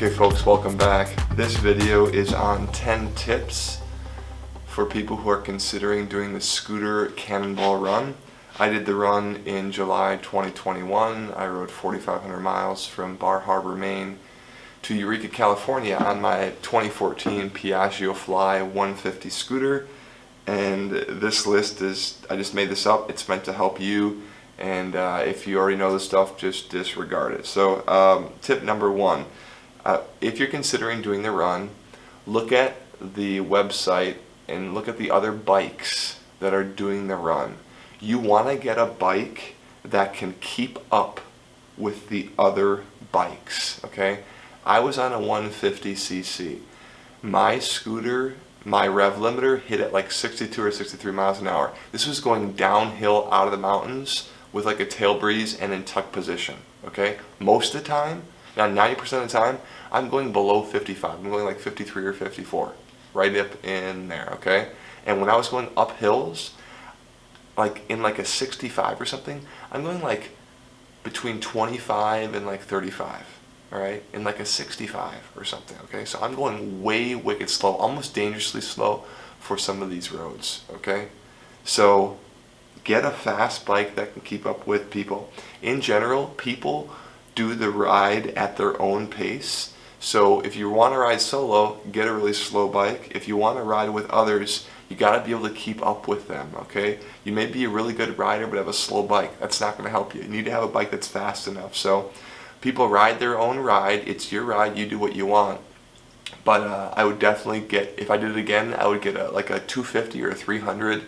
Okay folks, welcome back. This video is on 10 tips for people who are considering doing the scooter Cannonball run. I did the run in July 2021. I rode 4,500 miles from Bar Harbor, Maine to Eureka, California on my 2014 Piaggio Fly 150 scooter. And this list is, I just made this up. It's meant to help you. And if you already know this stuff, just disregard it. So tip number one. If you're considering doing the run, look at the website and look at the other bikes that are doing the run. You want to get a bike that can keep up with the other bikes, okay? I was on a 150cc. My scooter, my rev limiter hit at like 62 or 63 miles an hour. This was going downhill out of the mountains with like a tail breeze and in tuck position, okay? Most of the time, now 90% of the time, I'm going below 55. I'm going like 53 or 54, right up in there, okay? And when I was going up hills, like in like a 65 or something, I'm going like between 25 and like 35, all right? In like a 65 or something, okay? So I'm going way wicked slow, almost dangerously slow for some of these roads, okay? So get a fast bike that can keep up with people. In general, people do the ride at their own pace. So if you want to ride solo, get a really slow bike. If you want to ride with others, you got to be able to keep up with them, okay? You may be a really good rider but have a slow bike. That's not going to help you. You need to have a bike that's fast enough. So people ride their own ride. It's your ride. You do what you want. But I would definitely get, if I did it again, I would get like a 250 or a 300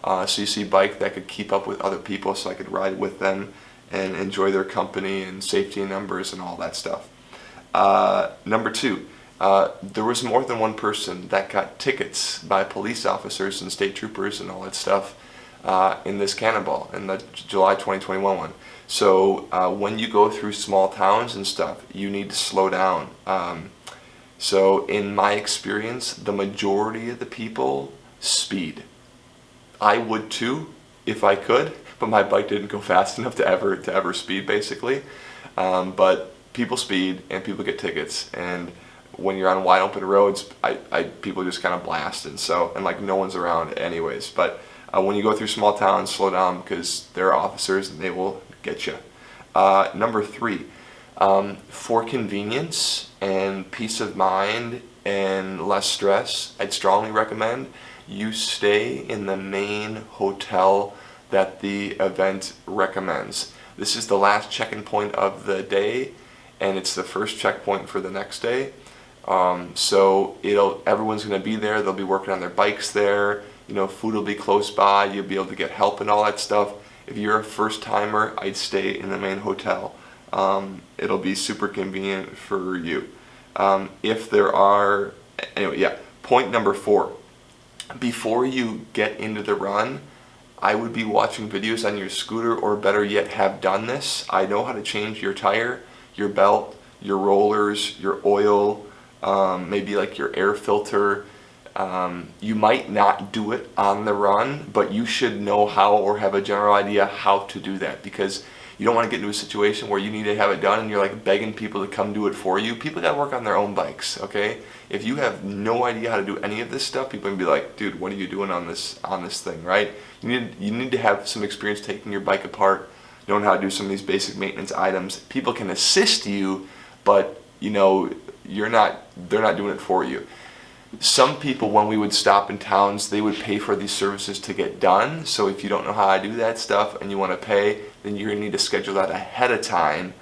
cc bike that could keep up with other people so I could ride with them and enjoy their company and safety in numbers and all that stuff. Number two, there was more than one person that got tickets by police officers and state troopers and all that stuff in this Cannonball, in the July 2021 one. So when you go through small towns and stuff, you need to slow down. So in my experience, the majority of the people speed. I would too, if I could, but my bike didn't go fast enough to ever speed, basically. But people speed and people get tickets, and when you're on wide open roads, people just kind of blast, and like no one's around anyways. But when you go through small towns, slow down because there are officers and they will get you. Number three, for convenience and peace of mind and less stress, I'd strongly recommend you stay in the main hotel that the event recommends. This is the last check-in point of the day, and it's the first checkpoint for the next day. So everyone's going to be there. They'll be working on their bikes there. You know, food will be close by. You'll be able to get help and all that stuff. If you're a first timer, I'd stay in the main hotel. It'll be super convenient for you. Point number four. Before you get into the run, I would be watching videos on your scooter, or better yet, have done this. I know how to change your tire, your belt, your rollers, your oil, maybe like your air filter. You might not do it on the run, but you should know how, or have a general idea how to do that, because you don't want to get into a situation where you need to have it done and you're like begging people to come do it for you. People got to work on their own bikes, okay? If you have no idea how to do any of this stuff, people are going to be like, dude, what are you doing on this thing, right? You need to have some experience taking your bike apart, knowing how to do some of these basic maintenance items. People can assist you, but you know, they're not doing it for you. Some people, when we would stop in towns, they would pay for these services to get done. So if you don't know how to do that stuff and you want to pay, then you're going to need to schedule that ahead of time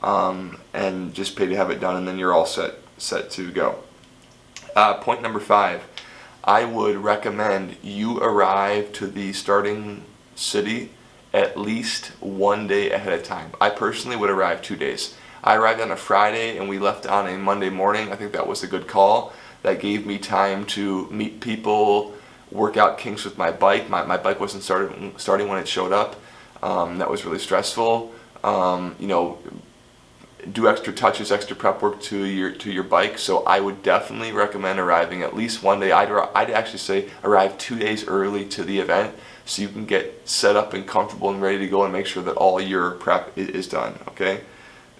and just pay to have it done, and then you're all set to go. Point number five, I would recommend you arrive to the starting city at least 1 day ahead of time. I personally would arrive 2 days. I arrived on a Friday and we left on a Monday morning. I think that was a good call. That gave me time to meet people, work out kinks with my bike. My bike wasn't starting when it showed up. That was really stressful. You know, do extra touches, extra prep work to your bike. So I would definitely recommend arriving at least 1 day. I'd actually say arrive 2 days early to the event so you can get set up and comfortable and ready to go and make sure that all your prep is done, okay?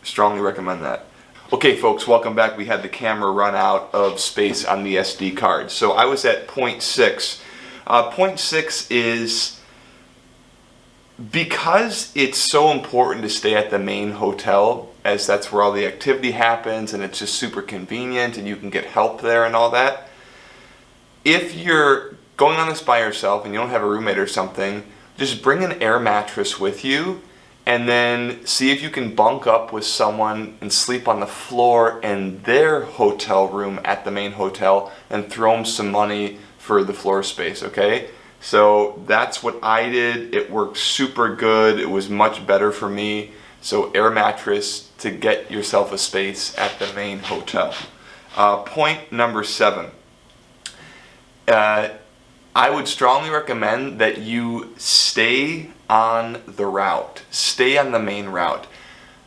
Strongly recommend that. Okay folks, welcome back. We had the camera run out of space on the SD card. So I was at point 6. Point 6 is because it's so important to stay at the main hotel, as that's where all the activity happens and it's just super convenient and you can get help there and all that. If you're going on this by yourself and you don't have a roommate or something, just bring an air mattress with you and then see if you can bunk up with someone and sleep on the floor in their hotel room at the main hotel and throw them some money for the floor space, okay? So that's what I did. It worked super good. It was much better for me. So air mattress to get yourself a space at the main hotel. Point number 7. I would strongly recommend that you stay on the route. Stay on the main route.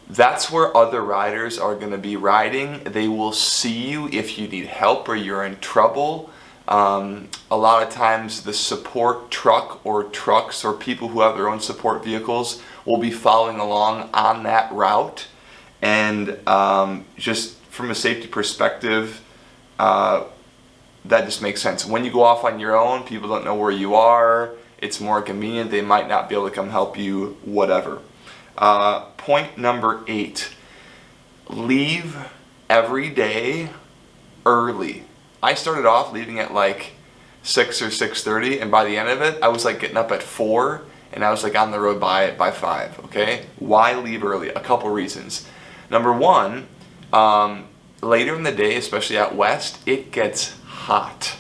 That's where other riders are going to be riding. They will see you if you need help or you're in trouble. A lot of times the support truck or trucks or people who have their own support vehicles will be following along on that route. And just from a safety perspective, that just makes sense. When you go off on your own, people don't know where you are. It's more convenient. They might not be able to come help you, whatever. Point number 8. Leave every day early. I started off leaving at like 6 or 6:30, and by the end of it, I was like getting up at 4, and I was like on the road by 5, okay? Why leave early? A couple reasons. Number 1, later in the day, especially out west, it gets hot.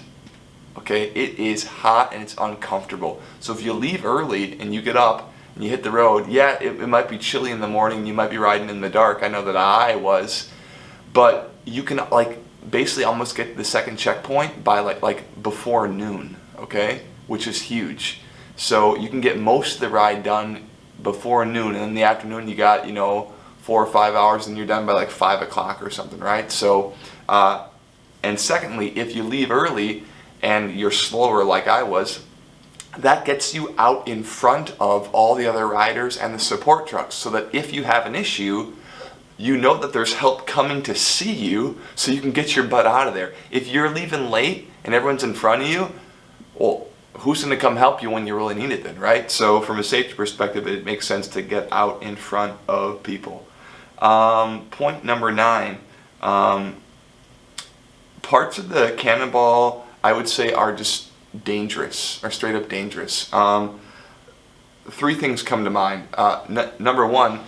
Okay, it is hot and it's uncomfortable. So if you leave early and you get up and you hit the road, yeah, it might be chilly in the morning, you might be riding in the dark. I know that I was, but you can like basically almost get to the second checkpoint by like before noon, okay, which is huge. So you can get most of the ride done before noon, and in the afternoon you got 4 or 5 hours, and you're done by like 5 o'clock or something, right? So and secondly, if you leave early and you're slower like I was, that gets you out in front of all the other riders and the support trucks, so that if you have an issue, you know that there's help coming to see you, so you can get your butt out of there. If you're leaving late and everyone's in front of you, well, who's going to come help you when you really need it then, right? So from a safety perspective, it makes sense to get out in front of people. Point number 9. Parts of the Cannonball, I would say, are just dangerous, or straight up dangerous. 3 things come to mind. Number 1,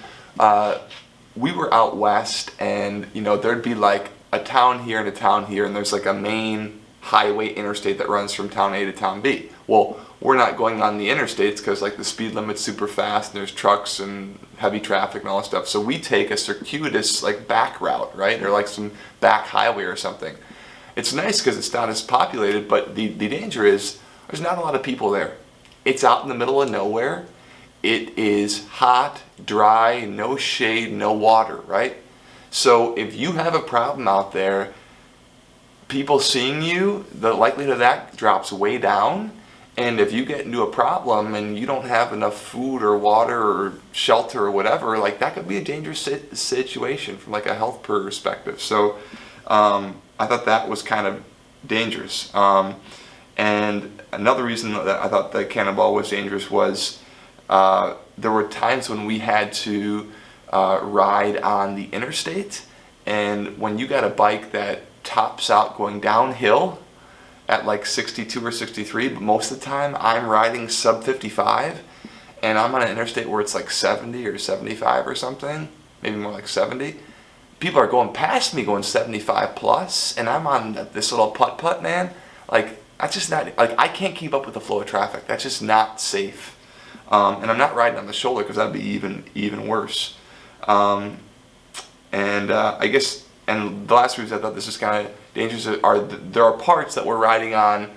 we were out west, and there'd be like a town here and a town here, and there's like a main highway interstate that runs from town A to town B. Well, we're not going on the interstates because like the speed limit's super fast and there's trucks and heavy traffic and all that stuff. So we take a circuitous like back route, right? Or like some back highway or something. It's nice because it's not as populated, but the danger is there's not a lot of people there. It's out in the middle of nowhere. It is hot, dry, no shade, no water, right? So if you have a problem out there, people seeing you, the likelihood of that drops way down. And if you get into a problem and you don't have enough food or water or shelter or whatever, like that could be a dangerous situation from like a health perspective. So I thought that was kind of dangerous. And another reason that I thought the Cannonball was dangerous was there were times when we had to ride on the interstate, and when you got a bike that tops out going downhill at like 62 or 63, but most of the time I'm riding sub 55, and I'm on an interstate where it's like 70 or 75 or something, maybe more like 70. People are going past me going 75 plus, and I'm on this little putt-putt, man. Like, that's just not, like, I can't keep up with the flow of traffic. That's just not safe. And I'm not riding on the shoulder because that'd be even worse. I guess, and the last reason I thought this is kind of dangerous are there are parts that we're riding on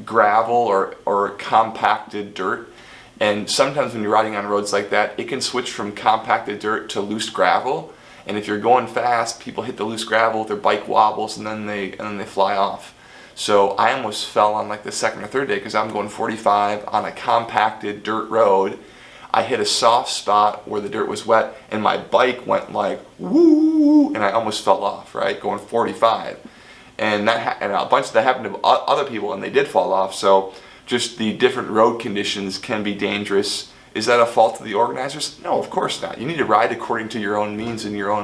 gravel or compacted dirt, and sometimes when you're riding on roads like that, it can switch from compacted dirt to loose gravel. And if you're going fast, people hit the loose gravel, their bike wobbles, and then they fly off. So I almost fell on like the second or third day because I'm going 45 on a compacted dirt road. I hit a soft spot where the dirt was wet, and my bike went like woo, and I almost fell off, right, going 45. And a bunch of that happened to other people, and they did fall off. So just the different road conditions can be dangerous. Is that a fault of the organizers? No, of course not. You need to ride according to your own means and your own